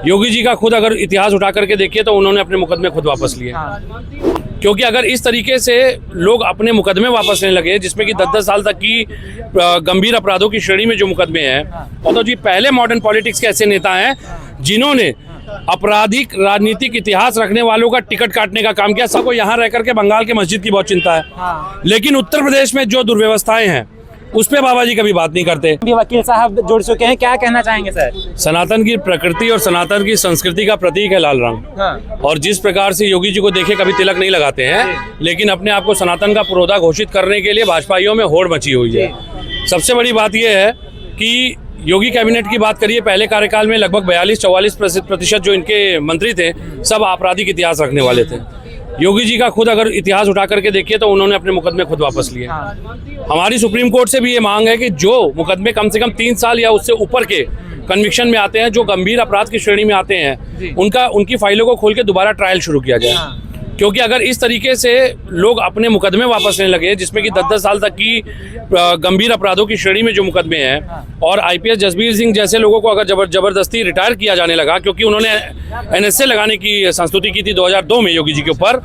योगी जी का खुद अगर इतिहास उठा करके देखिए तो उन्होंने अपने मुकदमे खुद वापस लिए। क्योंकि अगर इस तरीके से लोग अपने मुकदमे वापस लेने लगे, जिसमें कि 10-10 साल तक की गंभीर अपराधों की श्रेणी में जो मुकदमे हैं, और तो जी पहले मॉडर्न पॉलिटिक्स के ऐसे नेता हैं जिन्होंने आपराधिक राजनीतिक इतिहास रखने वालों का टिकट काटने का काम किया। सबको यहाँ रह करके बंगाल के मस्जिद की बहुत चिंता है, लेकिन उत्तर प्रदेश में जो दुर्व्यवस्थाएं हैं उस पे बाबा जी कभी बात नहीं करते। वकील साहब जुड़ चुके हैं, क्या कहना चाहेंगे सर? सनातन की प्रकृति और सनातन की संस्कृति का प्रतीक है लाल रंग। और जिस प्रकार से योगी जी को देखे कभी तिलक नहीं लगाते हैं, लेकिन अपने आप को सनातन का पुरोधा घोषित करने के लिए भाजपाइयों में होड़ मची हुई है। सबसे बड़ी बात यह है कि योगी कैबिनेट की बात करिए, पहले कार्यकाल में लगभग 42-44% जो इनके मंत्री थे सब आपराधिक इतिहास रखने वाले थे। योगी जी का खुद अगर इतिहास उठा करके देखिए तो उन्होंने अपने मुकदमे खुद वापस लिए। हमारी सुप्रीम कोर्ट से भी ये मांग है कि जो मुकदमे कम से कम 3 साल या उससे ऊपर के कन्विक्शन में आते हैं, जो गंभीर अपराध की श्रेणी में आते हैं, उनकी फाइलों को खोल के दोबारा ट्रायल शुरू किया जाए। क्योंकि अगर इस तरीके से लोग अपने मुकदमे वापस लेने लगे, जिसमें कि 10-10 साल तक की गंभीर अपराधों की श्रेणी में जो मुकदमे हैं, और आईपीएस जसबीर सिंह जैसे लोगों को अगर जबरदस्ती रिटायर किया जाने लगा, क्योंकि उन्होंने एनएसए लगाने की संस्तुति की थी 2002 में योगी जी के ऊपर,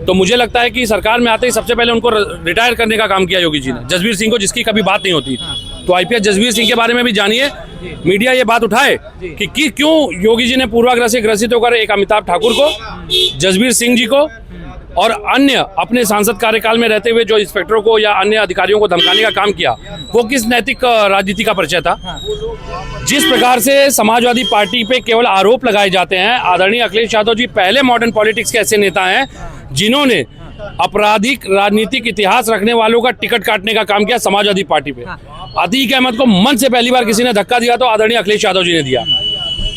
तो मुझे लगता है कि सरकार में आते ही सबसे पहले उनको रिटायर करने का काम किया योगी जी ने, जसबीर सिंह को, जिसकी कभी बात नहीं होती। तो आईपीएस जसबीर सिंह के बारे में भी जानिए, मीडिया ये बात उठाए कि क्यों योगी जी ने पूर्वाग्रह से ग्रसित होकर एक अमिताभ ठाकुर को, जसबीर सिंह जी को और अन्य अपने सांसद कार्यकाल में रहते हुए जो इंस्पेक्टरों को या अन्य अधिकारियों को धमकाने का काम किया, वो किस नैतिक राजनीति का परिचय था? जिस प्रकार से समाजवादी पार्टी पे केवल आरोप लगाए जाते हैं, आदरणीय अखिलेश यादव जी पहले मॉडर्न पॉलिटिक्स के ऐसे नेता हैं जिन्होंने आपराधिक राजनीतिक इतिहास रखने वालों का टिकट काटने का काम किया समाजवादी पार्टी पे। अतीक अहमद को मन से पहली बार किसी ने धक्का दिया तो आदरणीय अखिलेश यादव जी ने दिया।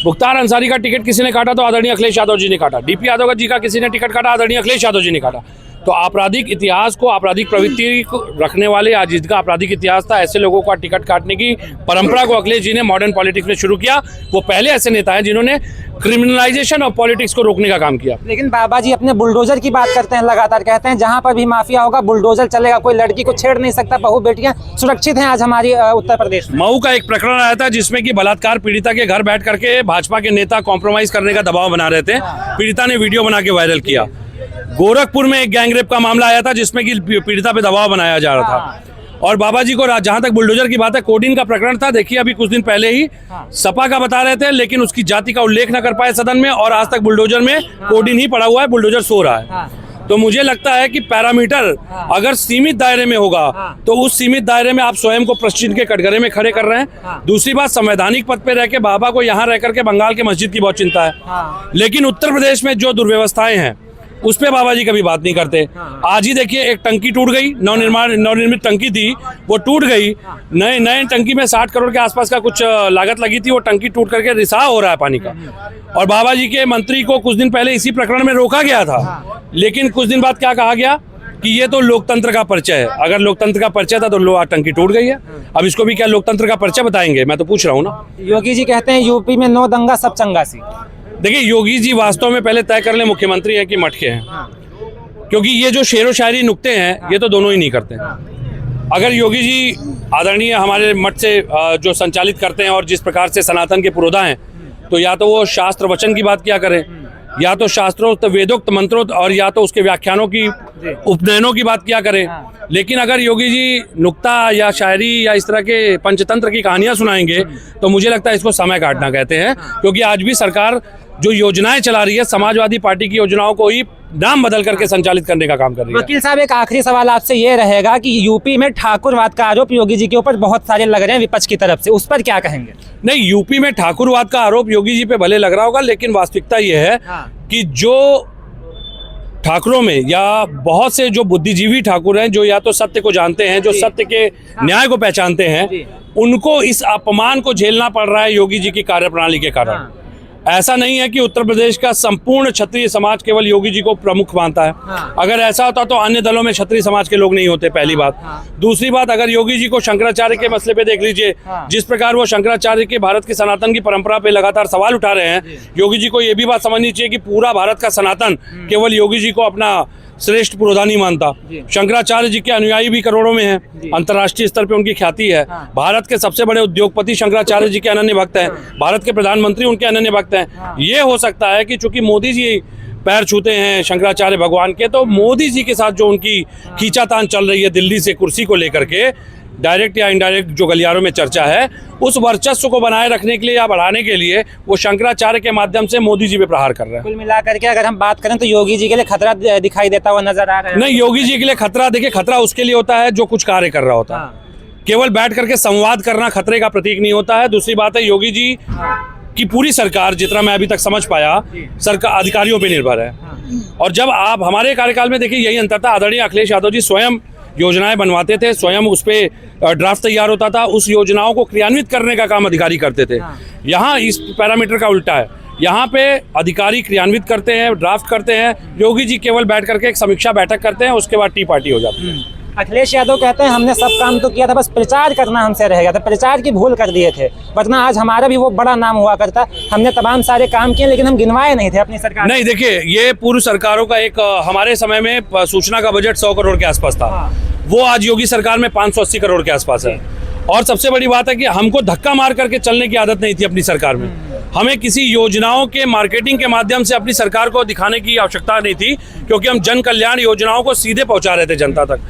मुख्तार अंसारी का टिकट किसी ने काटा तो आदरणीय अखिलेश यादव जी ने काटा। डीपी यादव जी का किसी ने टिकट काटा, आदरणीय अखिलेश यादव जी ने काटा। तो आपराधिक इतिहास को, आपराधिक प्रवृत्ति को रखने वाले, आज जिसका आपराधिक इतिहास था, ऐसे लोगों का टिकट काटने की परंपरा को अखिलेश जी ने मॉडर्न पॉलिटिक्स में शुरू किया। वो पहले ऐसे नेता हैं जिन्होंने क्रिमिनलाइजेशन ऑफ पॉलिटिक्स को रोकने का काम किया। लेकिन बाबा जी अपने बुलडोजर की बात करते हैं, लगातार कहते हैं जहां पर भी माफिया होगा बुलडोजर चलेगा, कोई लड़की को छेड़ नहीं सकता, बहू बेटियां सुरक्षित हैं आज हमारी उत्तर प्रदेश में। मऊ का एक प्रकरण आया था जिसमें कि बलात्कार पीड़िता के घर बैठ करके भाजपा के नेता कॉम्प्रोमाइज करने का दबाव बना रहे थे, पीड़िता ने वीडियो बना के वायरल किया। गोरखपुर में एक गैंगरेप का मामला आया था जिसमें कि पीड़िता पे दबाव बनाया जा रहा था। और बाबा जी को जहां तक बुलडोजर की बात है, कोडीन का प्रकरण था, देखिए अभी कुछ दिन पहले ही सपा का बता रहे थे, लेकिन उसकी जाति का उल्लेख न कर पाए सदन में, और आज तक बुलडोजर में कोडीन ही पड़ा हुआ है, बुलडोजर सो रहा है। तो मुझे लगता है कि पैरामीटर अगर सीमित दायरे में होगा तो उस सीमित दायरे में आप स्वयं को प्रश्चित के कटघरे में खड़े कर रहे हैं। दूसरी बात, संवैधानिक पद पे रह के बाबा को यहाँ रह करके बंगाल के मस्जिद की बहुत चिंता है, लेकिन उत्तर प्रदेश में जो दुर्व्यवस्थाएं हैं उस पे बाबा जी कभी बात नहीं करते। आज ही देखिए एक टंकी टूट गई, नवनिर्मित टंकी थी, वो टूट गई। नए टंकी में 60 करोड़ के आसपास का कुछ लागत लगी थी, वो टंकी टूट करके रिसाव हो रहा है पानी का। और बाबा जी के मंत्री को कुछ दिन पहले इसी प्रकरण में रोका गया था, लेकिन कुछ दिन बाद क्या कहा गया कि ये तो लोकतंत्र का परिचय है। अगर लोकतंत्र का परिचय था तो टंकी टूट गई है, अब इसको भी क्या लोकतंत्र का परिचय बताएंगे? मैं तो पूछ रहा हूँ ना। योगी जी कहते हैं यूपी में 9 दंगा सब चंगा सी। देखिए, योगी जी वास्तव में पहले तय कर ले मुख्यमंत्री हैं कि मटके हैं, क्योंकि ये जो शेरो शायरी नुक्ते हैं ये तो दोनों ही नहीं करते। अगर योगी जी आदरणीय हमारे मठ से जो संचालित करते हैं और जिस प्रकार से सनातन के पुरोधा हैं, तो या तो वो शास्त्र वचन की बात किया करें, या तो शास्त्रोक्त वेदोक्त मंत्रोक्त, और या तो उसके व्याख्यानों की, उपनयनों की बात किया करें। लेकिन अगर योगी जी नुक्ता या शायरी या इस तरह के पंचतंत्र की कहानियां सुनाएंगे तो मुझे लगता है इसको समय काटना कहते हैं। क्योंकि आज भी सरकार जो योजनाएं चला रही है, समाजवादी पार्टी की योजनाओं को ही नाम बदल करके संचालित करने का काम कर रही है। वकील साहब, एक आखिरी सवाल आपसे ये रहेगा कि यूपी में ठाकुरवाद का आरोप योगी जी के ऊपर बहुत सारे लग रहे हैं विपक्ष की तरफ से, उस पर क्या कहेंगे? नहीं, यूपी में ठाकुरवाद का आरोप योगी जी पे भले लग रहा होगा, लेकिन वास्तविकता ये है कि जो ठाकुरों में या बहुत से जो बुद्धिजीवी ठाकुर हैं, जो या तो सत्य को जानते हैं, जो सत्य के न्याय को पहचानते हैं, उनको इस अपमान को झेलना पड़ रहा है योगी जी की कार्यप्रणाली के कारण। ऐसा नहीं है कि उत्तर प्रदेश का संपूर्ण क्षत्रिय समाज केवल योगी जी को प्रमुख मानता है। अगर ऐसा होता तो अन्य दलों में क्षत्रिय समाज के लोग नहीं होते, पहली बात। दूसरी बात, अगर योगी जी को शंकराचार्य के मसले पे देख लीजिए, जिस प्रकार वो शंकराचार्य के भारत की सनातन की परंपरा पे लगातार सवाल उठा रहे हैं, योगी जी को ये भी बात समझनी चाहिए कि पूरा भारत का सनातन केवल योगी जी को अपना श्रेष्ठ पुरोधा नहीं मानता। शंकराचार्य जी के अनुयायी भी करोड़ों में हैं, अंतर्राष्ट्रीय स्तर पे उनकी ख्याति है। भारत के सबसे बड़े उद्योगपति शंकराचार्य जी के अनन्य भक्त हैं, भारत के प्रधानमंत्री उनके अनन्य भक्त हैं। ये हो सकता है कि चूंकि मोदी जी पैर छूते हैं शंकराचार्य भगवान के, तो मोदी जी के साथ जो उनकी खींचातान चल रही है दिल्ली से कुर्सी को लेकर के, डायरेक्ट या इनडायरेक्ट जो गलियारों में चर्चा है, उस वर्चस्व को बनाए रखने के लिए या बढ़ाने के लिए वो शंकराचार्य के माध्यम से मोदी जी पे प्रहार कर रहे हैं। कुल मिलाकर के अगर हम बात करें तो योगी जी के लिए खतरा दिखाई देता हुआ नजर आ रहा है। नहीं, योगी जी के लिए खतरा, देखिए खतरा उसके लिए होता है जो कुछ कार्य कर रहा होता है। केवल बैठ करके संवाद करना खतरे का प्रतीक नहीं होता है। दूसरी बात है, योगी जी की पूरी सरकार, जितना मैं अभी तक समझ पाया, सरकार अधिकारियों पे निर्भर है। और जब आप हमारे कार्यकाल में देखिए, यही अंतर था, आदरणीय अखिलेश यादव जी स्वयं योजनाएं बनवाते थे, स्वयं उस पर ड्राफ्ट तैयार होता था, उस योजनाओं को क्रियान्वित करने का काम अधिकारी करते थे। यहाँ इस पैरामीटर का उल्टा है, यहाँ पे अधिकारी क्रियान्वित करते हैं, ड्राफ्ट करते हैं, योगी जी केवल बैठ करके एक समीक्षा बैठक करते हैं, उसके बाद टी पार्टी हो जाती है। अखिलेश यादव कहते हैं हमने सब काम तो किया था, बस प्रचार करना हमसे रह गया था, प्रचार की भूल कर दिए थे, वरना आज हमारा भी वो बड़ा नाम हुआ करता। हमने तमाम सारे काम किए लेकिन हम गिनवाए नहीं थे अपनी सरकार। नहीं, देखिए ये पूर्व सरकारों का एक, हमारे समय में सूचना का बजट 100 करोड़ के आसपास था, वो आज योगी सरकार में 580 करोड़ के आसपास है। और सबसे बड़ी बात है कि हमको धक्का मार करके चलने की आदत नहीं थी अपनी सरकार में। हमें किसी योजनाओं के मार्केटिंग के माध्यम से अपनी सरकार को दिखाने की आवश्यकता नहीं थी, क्योंकि हम जन कल्याण योजनाओं को सीधे पहुंचा रहे थे जनता तक।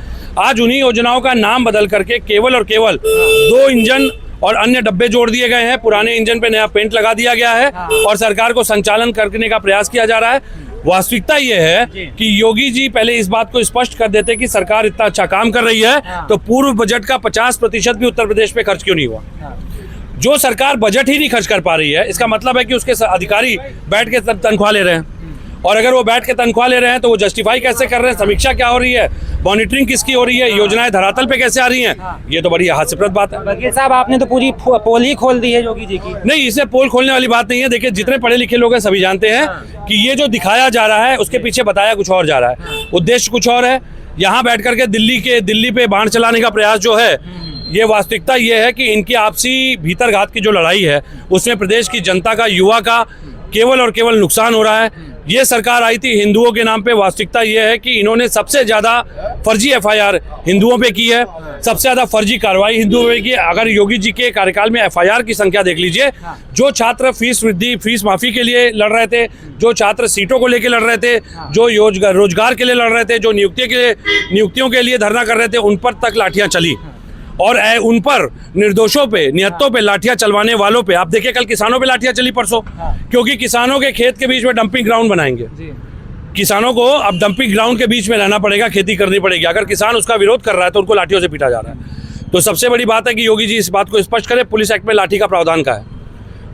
आज उन्हीं योजनाओं का नाम बदल करके केवल और केवल 2 इंजन और अन्य डब्बे जोड़ दिए गए हैं, पुराने इंजन पे नया पेंट लगा दिया गया है और सरकार को संचालन करने का प्रयास किया जा रहा है। वास्तविकता ये है कि योगी जी पहले इस बात को स्पष्ट कर देते कि सरकार इतना अच्छा काम कर रही है, तो पूर्व बजट का 50% भी उत्तर प्रदेश पे खर्च क्यों नहीं हुआ। जो सरकार बजट ही नहीं खर्च कर पा रही है, इसका मतलब है कि उसके अधिकारी बैठ के तनख्वाह ले रहे हैं, और अगर वो बैठ के तनख्वाह ले रहे हैं तो वो जस्टिफाई कैसे कर रहे हैं, समीक्षा क्या हो रही है, मॉनिटरिंग किसकी हो रही है, योजनाएं धरातल पे कैसे आ रही हैं, ये तो बड़ी हास्यप्रद बात है। वकील साहब, आपने तो पूरी पोल ही खोल दी है योगी जी की। नहीं, इससे पोल खोलने वाली बात नहीं है। देखिए, जितने पढ़े लिखे लोग हैं सभी जानते हैं कि ये जो दिखाया जा रहा है उसके पीछे बताया कुछ और जा रहा है, उद्देश्य कुछ और है। यहाँ बैठ करके दिल्ली पे बाण चलाने का प्रयास जो है, ये वास्तविकता ये है कि इनकी आपसी भीतरघात की जो लड़ाई है उसमें प्रदेश की जनता का, युवा का केवल और केवल नुकसान हो रहा है। ये सरकार आई थी हिंदुओं के नाम पे, वास्तविकता ये है कि इन्होंने सबसे ज्यादा फर्जी एफआईआर हिंदुओं पे की है, सबसे ज्यादा फर्जी कार्रवाई हिंदुओं पे की है। अगर योगी जी के कार्यकाल में एफआईआर की संख्या देख लीजिए, जो छात्र फीस वृद्धि, फीस माफी के लिए लड़ रहे थे, जो छात्र सीटों को लेकर लड़ रहे थे, जो रोजगार के लिए लड़ रहे थे, जो नियुक्तियों के लिए धरना कर रहे थे, उन पर तक लाठियां चली। और उन पर निर्दोषों पे, निहत्तों पे लाठियां चलवाने वालों पे, आप देखिए कल किसानों पे लाठियां चली परसों, क्योंकि किसानों के खेत के बीच में डंपिंग ग्राउंड बनाएंगे। किसानों को अब डंपिंग ग्राउंड के बीच में रहना पड़ेगा, खेती करनी पड़ेगी। अगर किसान उसका विरोध कर रहा है तो उनको लाठियों से पीटा जा रहा है। तो सबसे बड़ी बात है कि योगी जी इस बात को स्पष्ट करें, पुलिस एक्ट में लाठी का प्रावधान का है।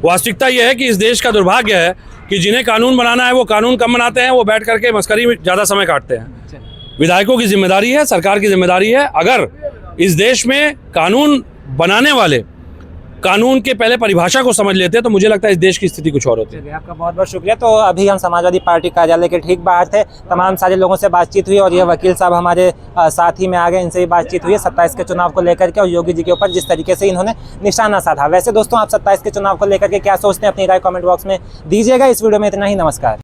वास्तविकता यह है कि इस देश का दुर्भाग्य है कि जिन्हें कानून बनाना है वो कानून कम बनाते हैं, वो बैठ करके मस्करी में ज्यादा समय काटते हैं। विधायकों की जिम्मेदारी है, सरकार की जिम्मेदारी है, अगर इस देश में कानून बनाने वाले कानून के पहले परिभाषा को समझ लेते हैं तो मुझे लगता है इस देश की स्थिति कुछ और होती है। आपका बहुत बहुत शुक्रिया। तो अभी हम समाजवादी पार्टी कार्यालय के ठीक बाहर थे, तमाम सारे लोगों से बातचीत हुई और ये वकील साहब हमारे साथ ही में आ गए, इनसे भी बातचीत हुई है 27 के चुनाव को लेकर के और योगी जी के ऊपर जिस तरीके से इन्होंने निशाना साधा। वैसे दोस्तों, आप 27 के चुनाव को लेकर के क्या सोचते हैं, अपनी राय कमेंट बॉक्स में दीजिएगा। इस वीडियो में इतना ही, नमस्कार।